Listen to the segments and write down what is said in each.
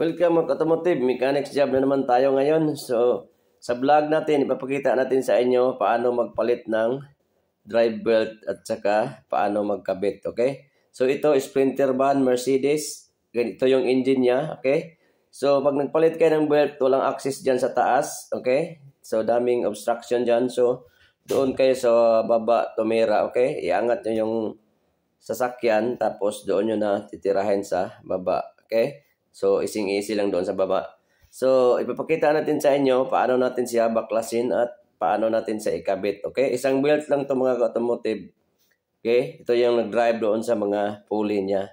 Welcome mga automotive mechanics job na naman tayo ngayon. So sa vlog natin ipapakita natin sa inyo paano magpalit ng drive belt at saka paano magkabit, okay? So ito Sprinter van Mercedes. Ganito yung engine niya, okay? So pag nagpalit kayo ng belt, walang access diyan sa taas, okay? So daming obstruction diyan. So doon kayo sa baba tumira, okay? Iangat niyo yung sasakyan tapos doon nyo na titirahin sa baba, okay? So, ising-easy lang doon sa baba. So, ipapakita natin sa inyo paano natin siya baklasin at paano natin siya ikabit. Okay? Isang belt lang to mga automotive. Okay? Ito yung nag-drive doon sa mga pulley niya.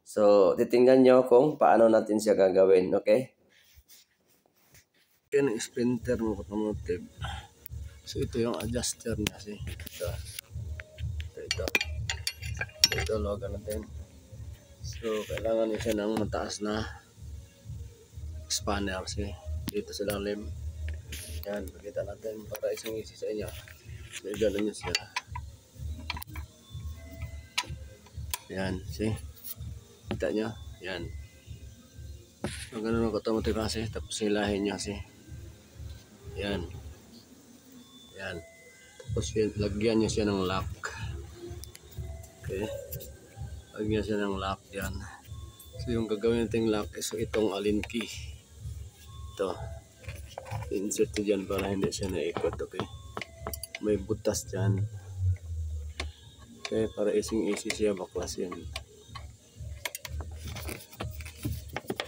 So, titingnan nyo kung paano natin siya gagawin. Okay? Yan ang Sprinter mga automotive. So, ito yung adjuster niya. See? Ito logo natin. So, kailangan niya siya ng mataas na spanner. See? Dito sa lalim. Yan, pakita natin para isang isi sa inyo. So, gano'n niya siya. Yan, see? Kita niyo? Yan. So, gano'n ang automotive kasi. Tapos hilahin niya, see? Yan. Yan. Tapos lagyan niya siya ng lock. Okay. Lagyan siya ng lock yan. So yung gagawin nating lock is itong allen key. Ito. Insert nyo dyan para hindi siya naikot. Okay. May butas dyan. Okay. Para ising-easy siya baklasin.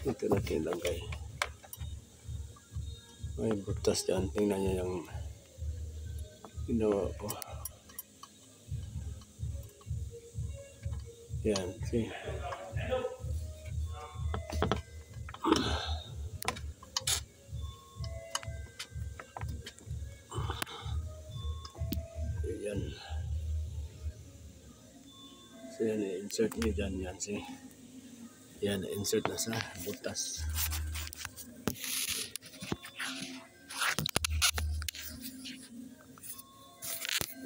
Ito natin lagay. May butas dyan. Tingnan nyo yung ginawa ko. Yan, see. Yan. So yan, insert nyo dyan yan, see. Yan, insert na sa butas.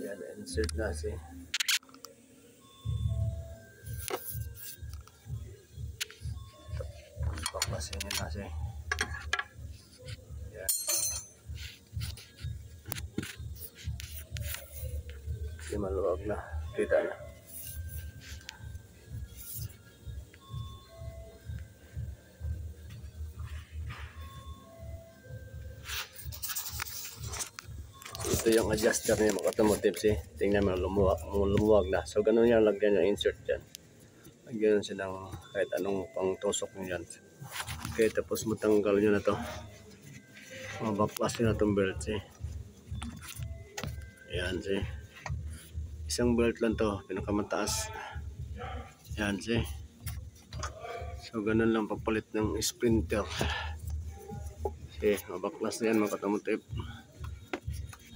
Yan, insert na, see. Baklasin nyo na siya. Yan. Hindi maluwag na. Kita na. Ito yung adjuster niya mga automotive. See? Tingnan mo lumuwag na. So ganun yan. Lagyan yung insert dyan. Lagyan siya ng kahit anong pang tusok nyo dyan. Okay, tapos matanggal nyo na to. Mabaklas nyo na itong belt, see. Ayan, see. Isang belt lang to, pinakamataas. Ayan, see. So, ganun lang papalit ng Sprinter. See, mabaklas na yan mga automotive.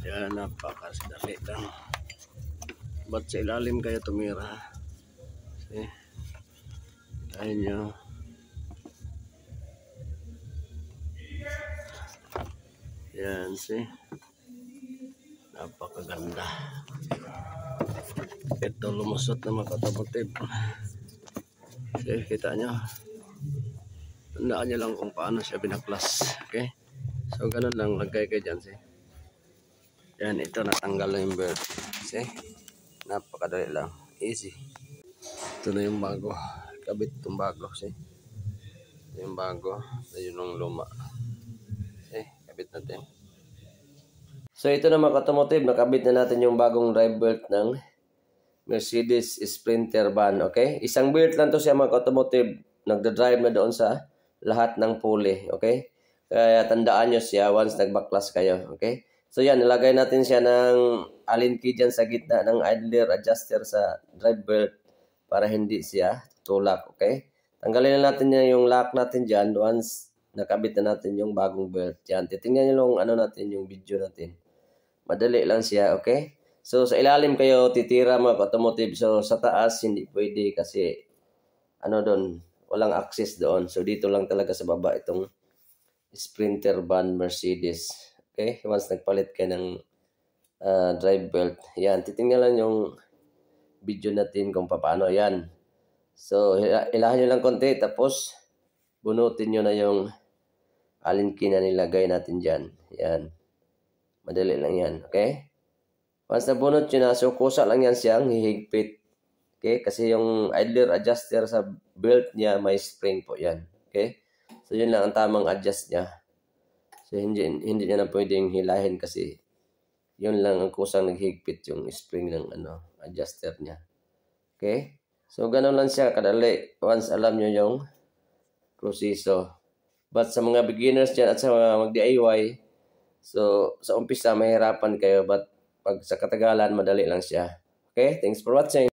Ayan, napakasadali lang. Ba't sa ilalim kayo tumira? See. Ayan nyo. Yan, see? Napakaganda. Ito lumusot na mga automotive. See, kita nyo. Tandaan nyo lang kung paano siya binaklas. Okay? So, ganun lang. Lagay kayo dyan, see? Yan, ito natanggal na yung belt. See? Napakadali lang. Easy. Ito na yung bago. Kabit itong bago, see? Ito yung bago. Ito yung luma. Kabit natin. So ito na mga automotive, nakabit na natin yung bagong drive belt ng Mercedes Sprinter van, okay? Isang belt lang to siya mga automotive, nagda-drive na doon sa lahat ng pulley, okay? Kaya tandaan nyo siya once nagbaklas kayo, okay? So yan, nilagay natin siya ng allen key dyan sa gitna ng idler adjuster sa drive belt para hindi siya tulak, okay? Tanggalin na natin yung lock natin dyan once nakabit na natin yung bagong belt. Yan, titingnan nyo lang ano natin, yung video natin. Madali lang siya, okay? So, sa ilalim kayo titira mga automotive. So, sa taas, hindi pwede kasi, doon, walang access doon. So, dito lang talaga sa baba itong Sprinter van Mercedes. Okay? Once nagpalit kayo ng drive belt. Yan, titingnan lang yung video natin kung paano. Yan. So, ilahan nyo lang konti. Tapos, bunutin nyo na yung alinkin na nilagay natin dyan. Yan. Madali lang yan. Okay? Once nabunot nyo na, so kusa lang yan siyang hihigpit. Okay? Kasi yung idler adjuster sa belt niya, may spring po yan. Okay? So yun lang ang tamang adjust niya. So hindi niya na pwedeng hilahin kasi yun lang ang kusang naghigpit yung spring ng adjuster niya. Okay? So ganun lang siya kadali once alam nyo yung proseso. But sa mga beginners dyan at sa mga mag-DIY, so sa umpisa mahirapan kayo but pag sa katagalan madali lang siya. Okay? Thanks for watching.